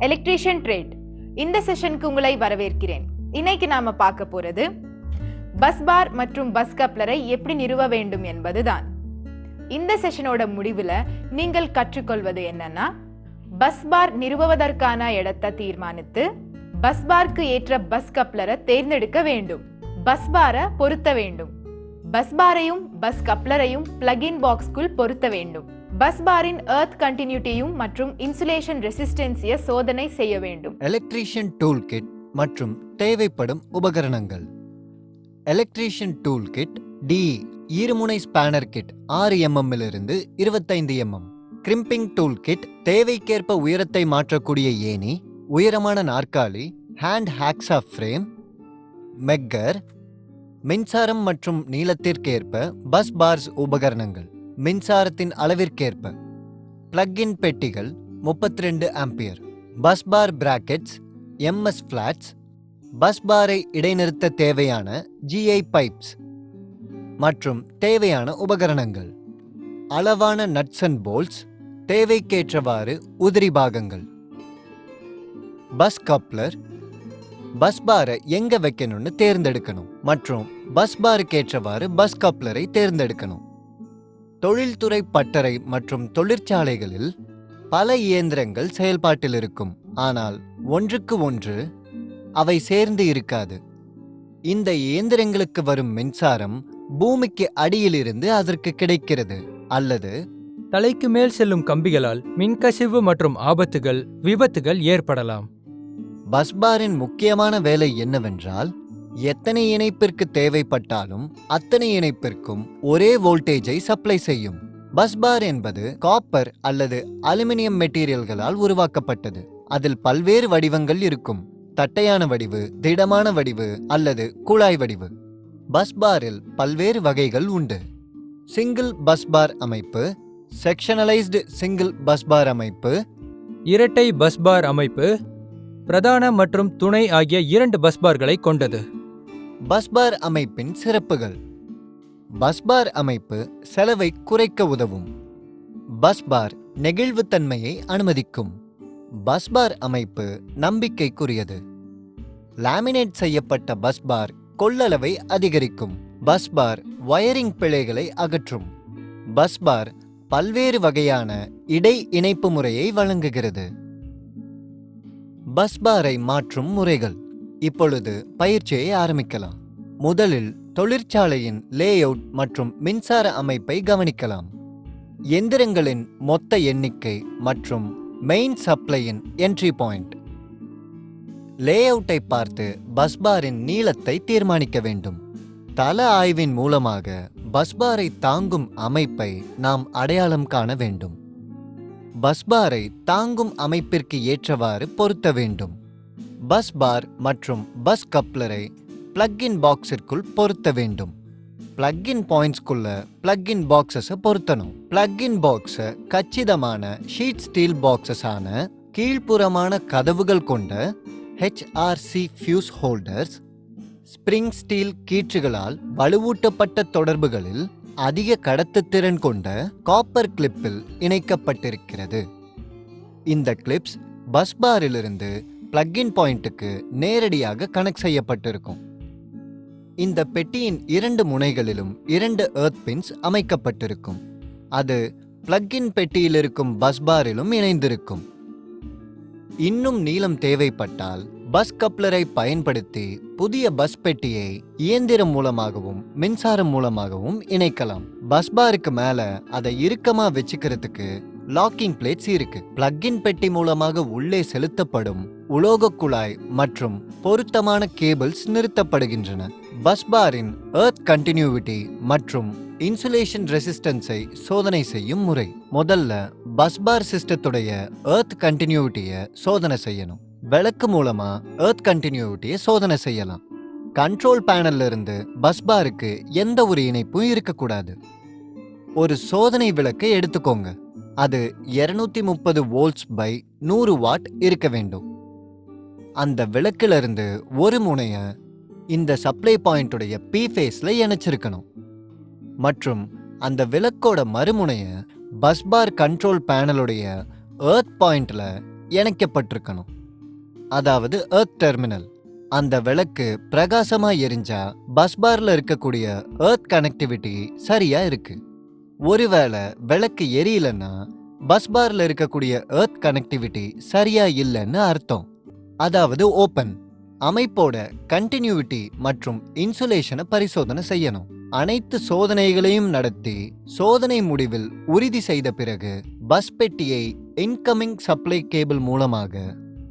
Electrician trade. இந்த செஷனுக்கு உங்களை வரவேற்கிறேன். இன்னைக்கு நாம பார்க்க போறது பஸ் பார் மற்றும் பஸ் கப்ளரை எப்படி நிறுவ வேண்டும் என்பதுதான். இந்த செஷனோட முடிவுல நீங்கள் கற்றுக்கொள்வது என்னன்னா, பஸ் பார் நிறுவுவதற்கான இடத்தை தீர்மானித்து பஸ் பார்க்கு ஏற்ற பஸ் கப்ளரை தேர்ந்தெடுக்க வேண்டும். பஸ் பாரை பொருத்த வேண்டும். பஸ் பாரையும் பஸ் கப்ளரையும் பிளக்இன் பாக்ஸ்க்குள் பொருத்த வேண்டும். பஸ் பாரின் எர்த் கண்டினியூட்டியும் மற்றும் இன்சுலேஷன் ரெசிஸ்டன்ஸியை சோதனை செய்ய வேண்டும். எலக்ட்ரீஷியன் டூல் கிட் மற்றும் தேவைப்படும் உபகரணங்கள். எலக்ட்ரீஷியன் டூல் கிட் DE ஈரமுனை ஸ்பேனர் கிட் 6 mm இலிருந்து 25 mm. கிரிம்பிங் டூல் கிட் தேவைக்கேற்ப உயரத்தை மாற்றக்கூடிய ஏணி, உயரமான நாற்காலி, ஹேண்ட் ஹேக்ஸா ஃப்ரேம், மெக்கர், மின்சாரம் மற்றும் நீளத்திற்கேற்ப பஸ் பார்ஸ் உபகரணங்கள், மின்சாரத்தின் அளவிற்கேற்ப, பிளக்-இன் பெட்டிகள் 32 ampere, bus bar brackets, MS flats, bus பாரை இடைநிறுத்த தேவையான GI பைப்ஸ் மற்றும் தேவையான உபகரணங்கள், அளவான நட்ஸ் அண்ட் போல்ட்ஸ், தேவைக்கேற்றவாறு உதிரி பாகங்கள். பஸ் கப்ளர் பஸ் பாரை எங்க வைக்கணும்னு தேர்ந்தெடுக்கணும் மற்றும் பஸ் பாருக்கேற்றவாறு பஸ் கப்ளரை தேர்ந்தெடுக்கணும். தொழில்துறை பட்டறை மற்றும் தொழிற்சாலைகளில் பல இயந்திரங்கள் செயல்பாட்டில் இருக்கும், ஆனால் ஒன்றுக்கு ஒன்று அவை சேர்ந்து இருக்காது. இந்த இயந்திரங்களுக்கு வரும் மின்சாரம் பூமிக்கு அடியிலிருந்து அதற்கு கிடைக்கிறது அல்லது தலைக்கு மேல் செல்லும் கம்பிகளால் மின்கசிவு மற்றும் விபத்துகள் ஏற்படலாம். பஸ் பாரின் முக்கியமான வேலை என்னவென்றால், எத்தனை இணைப்பிற்கு தேவைப்பட்டாலும் அத்தனை இணைப்பிற்கும் ஒரே வோல்டேஜை சப்ளை செய்யும். பஸ் பார் என்பது காப்பர் அல்லது அலுமினியம் மெட்டீரியல்களால் உருவாக்கப்பட்டது. அதில் பல்வேறு வடிவங்கள் இருக்கும். தட்டையான வடிவு, திடமான வடிவு அல்லது குழாய் வடிவு. பஸ் பாரில் பல்வேறு வகைகள் உண்டு. சிங்கிள் பஸ் பார் அமைப்பு, செக்ஷனலைஸ்டு சிங்கிள் பஸ் பார் அமைப்பு, இரட்டை பஸ் பார் அமைப்பு, பிரதான மற்றும் துணை ஆகிய 2 பஸ் பார்களை கொண்டது. பஸ் பார் அமைப்பின் சிறப்புகள். பஸ் பார் அமைப்பு செலவை குறைக்க உதவும். பஸ் பார் நெகிழ்வுத்தன்மையை அனுமதிக்கும். பஸ் பார் அமைப்பு நம்பிக்கைக்குரியது. லேமினேட் செய்யப்பட்ட பஸ் பார் கொள்ளளவை அதிகரிக்கும். பஸ் பார் வயரிங் பிழைகளை அகற்றும். பஸ் பார் பல்வேறு வகையான இடை இணைப்பு முறையை வழங்குகிறது. பஸ் பாரை மாற்றும் முறைகள். இப்பொழுது பயிற்சியை ஆரம்பிக்கலாம். முதலில் தொழிற்சாலையின் லேஅவுட் மற்றும் மின்சார அமைப்பை கவனிக்கலாம். எந்திரங்களின் மொத்த எண்ணிக்கை மற்றும் மெயின் சப்ளையின் என்ட்ரி பாயிண்ட். லேஅவுட்டை பார்த்து பஸ் பாரின் நீளத்தை தீர்மானிக்க வேண்டும். தள ஆய்வின் மூலமாக பஸ் பாரை தாங்கும் அமைப்பை நாம் அடையாளம் காண வேண்டும். பஸ் பாரை தாங்கும் அமைப்பிற்கு ஏற்றவாறு பொருத்த வேண்டும். பஸ் பார் மற்றும் பஸ் கப்ளரை பிளக்-இன் பாக்ஸிற்குள் பொருத்த வேண்டும். பிளக்-இன் பாயிண்ட்ஸ்குள்ள பிளக்-இன் பாக்ஸஸை பொருத்தணும். பிளக்-இன் பாக்ஸை கச்சிதமான ஷீட் ஸ்டீல் பாக்ஸஸான கீழ்ப்புறமான கதவுகள் கொண்ட HRC fuse holders, spring steel கீற்றுகளால் வலுவூட்டப்பட்ட தொடர்புகளில் அதிக கடத்துத்திறன் கொண்ட காப்பர் கிளிப்பில் இணைக்கப்பட்டிருக்கிறது. இந்த கிளிப்ஸ் பஸ் பாரிலிருந்து பிளக்-இன் பாயிண்ட்டுக்கு நேரடியாக கனெக்ட் செய்யப்பட்டிருக்கும். இந்த பெட்டியின் 2 முனைகளிலும் 2 எர்த் பின்ஸ் அமைக்கப்பட்டிருக்கும். அது பிளக்-இன் பெட்டியில் இருக்கும் பஸ் பாரிலும் இணைந்திருக்கும். இன்னும் நீளம் தேவைப்பட்டால் பஸ் கப்ளரை பயன்படுத்தி புதிய பஸ் பெட்டியை இயந்திரம் மூலமாகவும் மின்சாரம் மூலமாகவும் இணைக்கலாம். பஸ் பாருக்கு மேல அதை இறுக்கமா வச்சுக்கிறதுக்கு லாக்கிங் பிளேட்ஸ் இருக்கு. பிளக்-இன் பெட்டி மூலமாக உள்ளே செலுத்தப்படும் உலோக குழாய் மற்றும் பொருத்தமான கேபிள்ஸ் நிறுத்தப்படுகின்றன. பஸ் பாரின் எர்த் கண்டினியூவிட்டி மற்றும் இன்சுலேஷன் ரெசிஸ்டன்ஸை சோதனை செய்யும் முறை. முதல்ல பஸ் பார் சிஸ்டத்துடைய எர்த் கண்டினியூவிட்டியை சோதனை செய்யணும். விளக்கு மூலமா எர்த் கண்டினியூவிட்டியை சோதனை செய்யலாம். கண்ட்ரோல் பேனல்ல இருந்து பஸ் பாருக்கு எந்த ஒரு இணைப்பும் இருக்கக்கூடாது. ஒரு சோதனை விளக்கை எடுத்துக்கோங்க. அது 230 வோல்ட்ஸ் பை 100 வாட் இருக்க வேண்டும். அந்த விளக்குல இருந்து ஒரு முனைய இந்த சப்ளை பாயிண்டுடைய P ஃபேஸ்ல இணைச்சிருக்கணும் மற்றும் அந்த விளக்கோட மறுமுனைய பஸ் பார் கண்ட்ரோல் பேனலுடைய எர்த் பாயிண்ட்ல இணைக்கப்பட்டிருக்கணும். அதாவது எர்த் டெர்மினல். அந்த விளக்கு பிரகாசமா எரிஞ்சா பஸ் பார்ல இருக்கக்கூடிய எர்த் கனெக்டிவிட்டி சரியா இருக்கு. ஒருவேளை விளக்கு எரியலன்னா பஸ் பார்ல இருக்கக்கூடிய எர்த் கனெக்டிவிட்டி சரியா இல்லைன்னு அர்த்தம். அதாவது ஓபன். அமைப்போட கண்டினியூவிட்டி மற்றும் இன்சுலேஷனை பரிசோதனை செய்யணும். அனைத்து சோதனைகளையும் நடத்தி சோதனை முடிவில் உறுதி செய்த பிறகு பஸ் பெட்டியை இன்கமிங் சப்ளை கேபிள் மூலமாக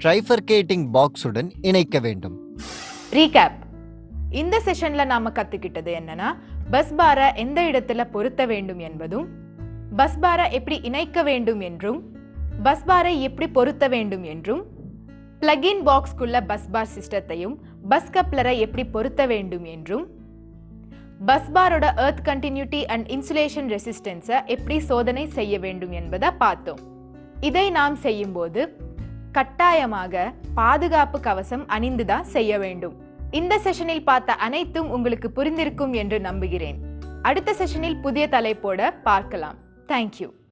ட்ரைஃபர்கேட்டிங் பாக்ஸுடன் இணைக்க வேண்டும். ரீகேப். இந்த செஷன்ல நாம கத்துக்கிட்டது என்னன்னா, பஸ் பாரை எந்த இடத்துல பொருத்த வேண்டும் என்பதும், பஸ் பாரை எப்படி இணைக்க வேண்டும் என்றும், பஸ் பாரை எப்படி பொருத்த வேண்டும் என்றும், பிளக்இன் பாக்ஸ்க்குள்ள பஸ் பார் சிஸ்டத்தையும் பஸ் கப்ளரை எப்படி பொருத்த வேண்டும் என்றும், பஸ் பாரோட எர்த் கண்டினியூட்டி அண்ட் இன்சுலேஷன் ரெசிஸ்டன்ஸை எப்படி சோதனை செய்ய வேண்டும் என்பதை பார்த்தோம். இதை நாம் செய்யும்போது கட்டாயமாக பாதுகாப்பு கவசம் அணிந்துதான் செய்ய வேண்டும். இந்த செஷனில் பார்த்த அனைத்தும் உங்களுக்கு புரிந்திருக்கும் என்று நம்புகிறேன். அடுத்த செஷனில் புதிய தலைப்போட பார்க்கலாம். தேங்க்யூ.